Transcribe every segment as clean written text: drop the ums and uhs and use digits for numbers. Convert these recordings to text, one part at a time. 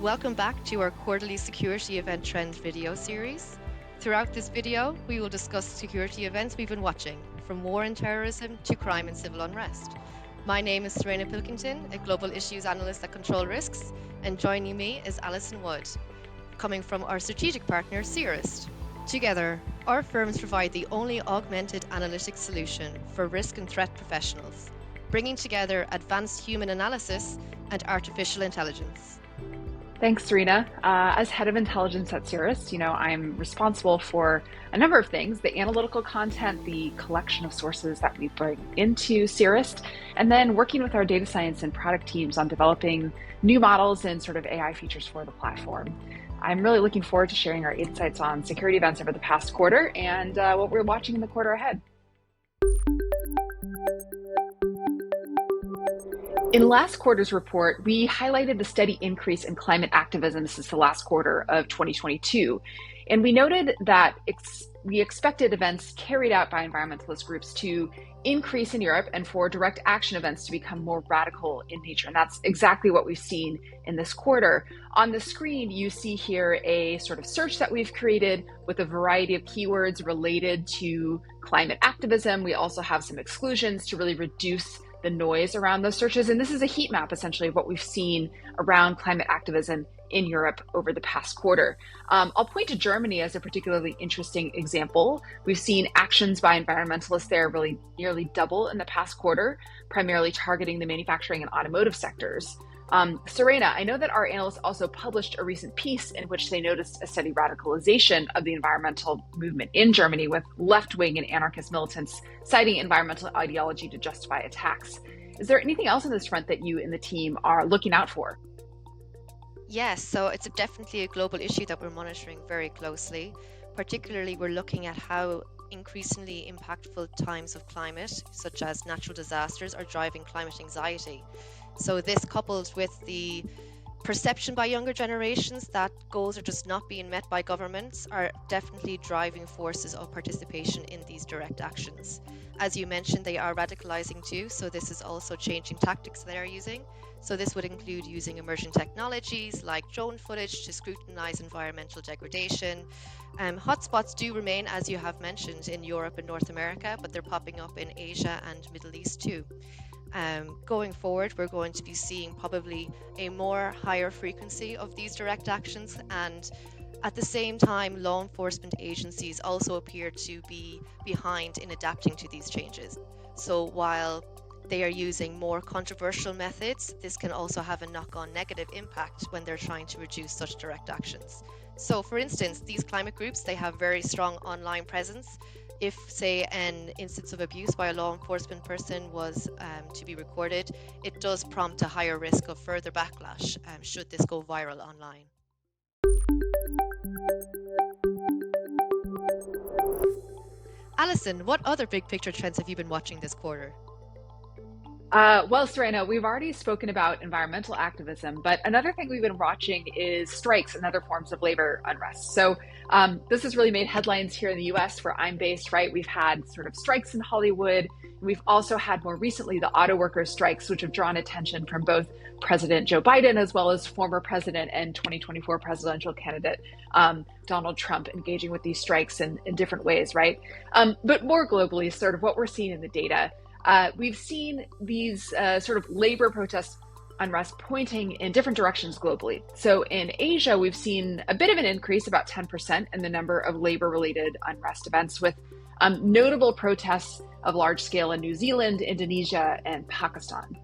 Welcome back to our quarterly security event trend video series. Throughout this video, we will discuss security events we've been watching, from war and terrorism to crime and civil unrest. My name is Serena Pilkington, a global issues analyst at Control Risks, and joining me is Alison Wood, coming from our strategic partner, Cirrus. Together, our firms provide the only augmented analytics solution for risk and threat professionals, bringing together advanced human analysis and artificial intelligence. Thanks, Serena. As head of intelligence at Cirrus, I'm responsible for a number of things: the analytical content, the collection of sources that we bring into Cirrus, and then working with our data science and product teams on developing new models and sort of AI features for the platform. I'm really looking forward to sharing our insights on security events over the past quarter and what we're watching in the quarter ahead. In last quarter's report, we highlighted the steady increase in climate activism since the last quarter of 2022. And we noted that we expected events carried out by environmentalist groups to increase in Europe and for direct action events to become more radical in nature. And that's exactly what we've seen in this quarter. On the screen, you see here a sort of search that we've created with a variety of keywords related to climate activism. We also have some exclusions to really reduce the noise around those searches. And this is a heat map, essentially, of what we've seen around climate activism in Europe over the past quarter. I'll point to Germany as a particularly interesting example. We've seen actions by environmentalists there really nearly double in the past quarter, primarily targeting the manufacturing and automotive sectors. Serena, I know that our analysts also published a recent piece in which they noticed a steady radicalization of the environmental movement in Germany, with left-wing and anarchist militants citing environmental ideology to justify attacks. Is there anything else on this front that you and the team are looking out for? Yes, so it's definitely a global issue that we're monitoring very closely. Particularly, we're looking at how increasingly impactful times of climate, such as natural disasters, are driving climate anxiety. So this, coupled with the perception by younger generations that goals are just not being met by governments, are definitely driving forces of participation in these direct actions. As you mentioned, they are radicalizing too, so this is also changing tactics they are using. So this would include using emerging technologies like drone footage to scrutinize environmental degradation. Hotspots do remain, as you have mentioned, in Europe and North America, but they're popping up in Asia and Middle East too. Going forward, we're going to be seeing probably a higher frequency of these direct actions, and at the same time, law enforcement agencies also appear to be behind in adapting to these changes. So while they are using more controversial methods, this can also have a knock-on negative impact when they're trying to reduce such direct actions. So for instance, these climate groups, they have very strong online presence. If, say, an instance of abuse by a law enforcement person was to be recorded, it does prompt a higher risk of further backlash should this go viral online. Alison, what other big picture trends have you been watching this quarter? Well, Serena, we've already spoken about environmental activism, but another thing we've been watching is strikes and other forms of labor unrest. So this has really made headlines here in the US, where I'm based, right? We've had sort of strikes in Hollywood. We've also had more recently the auto workers strikes, which have drawn attention from both President Joe Biden as well as former president and 2024 presidential candidate Donald Trump, engaging with these strikes in different ways, right? But more globally, sort of what we're seeing in the data. We've seen these sort of labor protest unrest pointing in different directions globally. So in Asia, we've seen a bit of an increase, about 10%, in the number of labor-related unrest events, with notable protests of large scale in New Zealand, Indonesia, and Pakistan.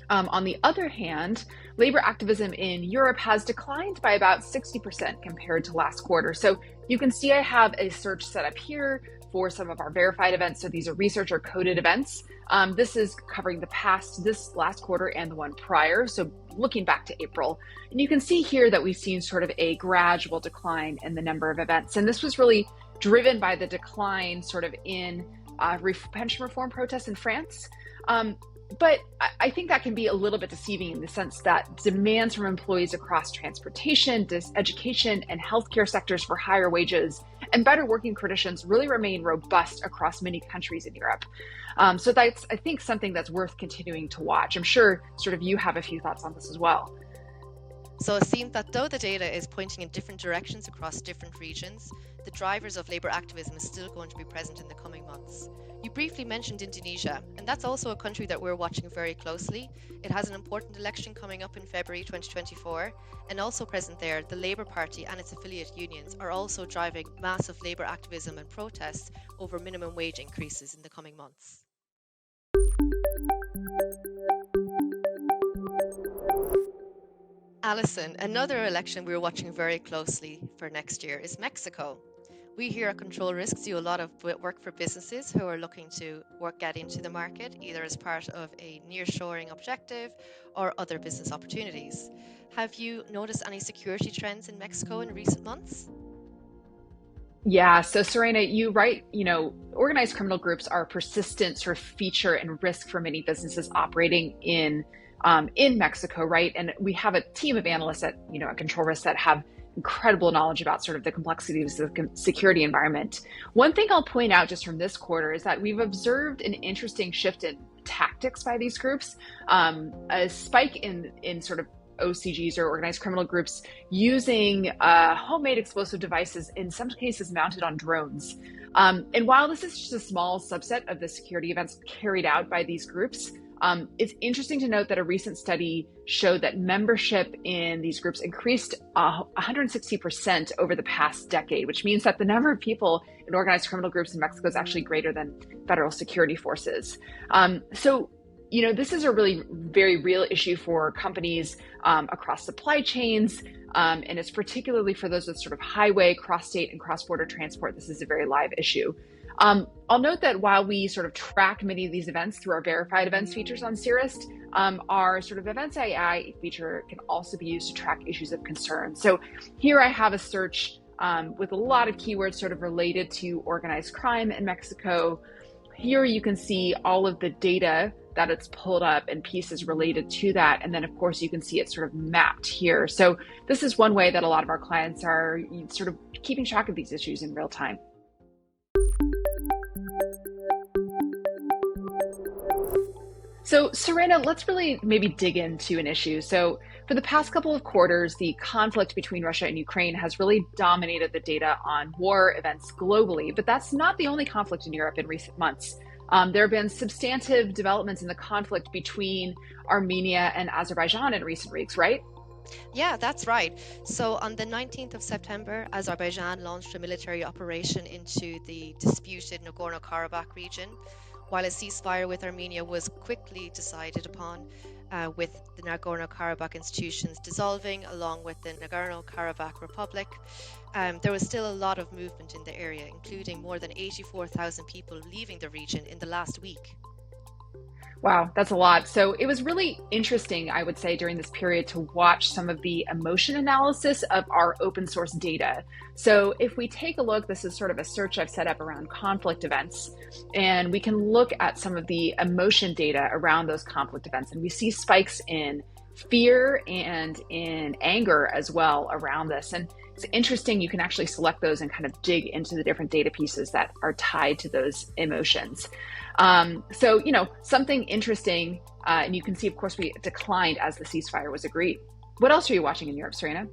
On the other hand, labor activism in Europe has declined by about 60% compared to last quarter. So you can see I have a search set up here for some of our verified events. So these are researcher coded events. This is covering this last quarter and the one prior, so looking back to April. And you can see here that we've seen sort of a gradual decline in the number of events. And this was really driven by the decline sort of in pension reform protests in France. But I think that can be a little bit deceiving in the sense that demands from employees across transportation, education, and healthcare sectors for higher wages and better working conditions really remain robust across many countries in Europe. So that's, I think, something that's worth continuing to watch. I'm sure sort of you have a few thoughts on this as well. So it seems that though the data is pointing in different directions across different regions, the drivers of labour activism is still going to be present in the coming months. You briefly mentioned Indonesia, and that's also a country that we're watching very closely. It has an important election coming up in February 2024, and also present there, the Labour Party and its affiliate unions are also driving massive labour activism and protests over minimum wage increases in the coming months. Alison, another election we're watching very closely for next year is Mexico. We here at Control Risks do a lot of work for businesses who are looking to get into the market, either as part of a nearshoring objective or other business opportunities. Have you noticed any security trends in Mexico in recent months? Yeah, so Serena, you right, organized criminal groups are a persistent sort of feature and risk for many businesses operating in Mexico, right? And we have a team of analysts at Control Risk that have incredible knowledge about sort of the complexities of the security environment. One thing I'll point out just from this quarter is that we've observed an interesting shift in tactics by these groups, a spike in sort of OCGs or organized criminal groups using homemade explosive devices, in some cases mounted on drones. And while this is just a small subset of the security events carried out by these groups, it's interesting to note that a recent study showed that membership in these groups increased 160% over the past decade, which means that the number of people in organized criminal groups in Mexico is actually greater than federal security forces. This is a really very real issue for companies across supply chains, and it's particularly for those with sort of highway, cross-state, and cross-border transport. This is a very live issue. I'll note that while we sort of track many of these events through our verified events features on Cirrus, our sort of events AI feature can also be used to track issues of concern. So here I have a search with a lot of keywords sort of related to organized crime in Mexico. Here you can see all of the data that it's pulled up and pieces related to that. And then of course you can see it sort of mapped here. So this is one way that a lot of our clients are sort of keeping track of these issues in real time. So Serena, let's really maybe dig into an issue. So for the past couple of quarters, the conflict between Russia and Ukraine has really dominated the data on war events globally, but that's not the only conflict in Europe in recent months. There have been substantive developments in the conflict between Armenia and Azerbaijan in recent weeks, right? Yeah, that's right. So on the 19th of September, Azerbaijan launched a military operation into the disputed Nagorno-Karabakh region, while a ceasefire with Armenia was quickly decided upon, with the Nagorno-Karabakh institutions dissolving along with the Nagorno-Karabakh Republic. There was still a lot of movement in the area, including more than 84,000 people leaving the region in the last week. Wow, that's a lot. So it was really interesting, I would say, during this period to watch some of the emotion analysis of our open source data. So if we take a look, this is sort of a search I've set up around conflict events, and we can look at some of the emotion data around those conflict events. And we see spikes in fear and in anger as well around this. And it's interesting, you can actually select those and kind of dig into the different data pieces that are tied to those emotions. Something interesting, and you can see, of course, we declined as the ceasefire was agreed. What else are you watching in Europe, Serena?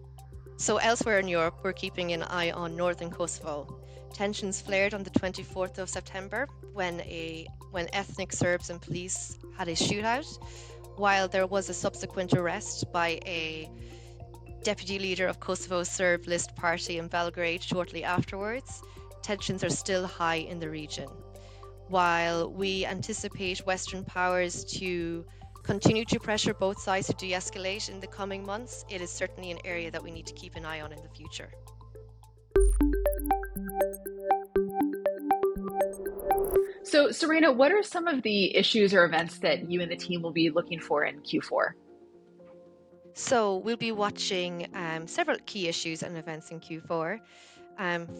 So elsewhere in Europe, we're keeping an eye on northern Kosovo. Tensions flared on the 24th of September when ethnic Serbs and police had a shootout, while there was a subsequent arrest by a deputy leader of Kosovo's Serb List party in Belgrade shortly afterwards. Tensions are still high in the region. While we anticipate Western powers to continue to pressure both sides to de-escalate in the coming months, it is certainly an area that we need to keep an eye on in the future. So, Serena, what are some of the issues or events that you and the team will be looking for in Q4? So we'll be watching several key issues and events in Q4.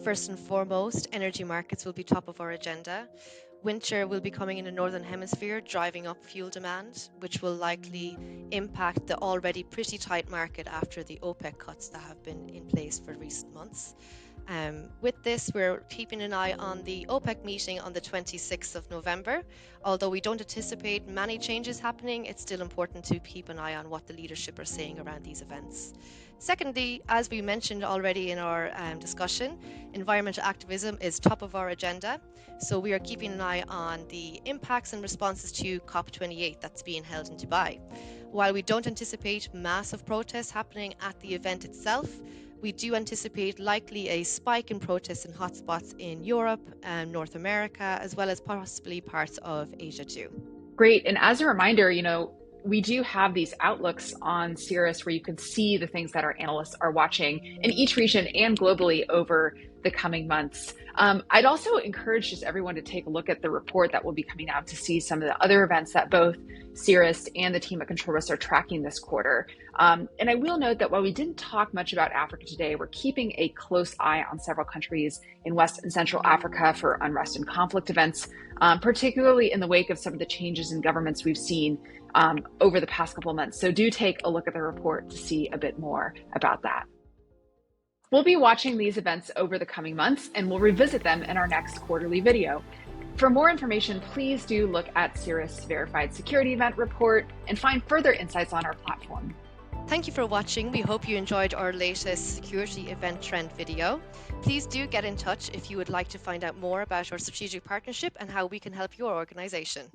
First and foremost, energy markets will be top of our agenda. Winter will be coming in the Northern Hemisphere, driving up fuel demand, which will likely impact the already pretty tight market after the OPEC cuts that have been in place for recent months. With this, we're keeping an eye on the OPEC meeting on the 26th of November. Although we don't anticipate many changes happening, it's still important to keep an eye on what the leadership are saying around these events. Secondly, as we mentioned already in our discussion, environmental activism is top of our agenda. So we are keeping an eye on the impacts and responses to COP28 that's being held in Dubai. While we don't anticipate massive protests happening at the event itself, we do anticipate likely a spike in protests in hotspots in Europe and North America, as well as possibly parts of Asia too. Great. And as a reminder, we do have these outlooks on Cirrus where you can see the things that our analysts are watching in each region and globally over the coming months. I'd also encourage just everyone to take a look at the report that will be coming out to see some of the other events that both Cirrus and the team at Control Risk are tracking this quarter. And I will note that while we didn't talk much about Africa today, we're keeping a close eye on several countries in West and Central Africa for unrest and conflict events, particularly in the wake of some of the changes in governments we've seen over the past couple of months. So do take a look at the report to see a bit more about that. We'll be watching these events over the coming months, and we'll revisit them in our next quarterly video. For more information, please do look at Cirrus Verified Security Event Report and find further insights on our platform. Thank you for watching. We hope you enjoyed our latest security event trend video. Please do get in touch if you would like to find out more about our strategic partnership and how we can help your organization.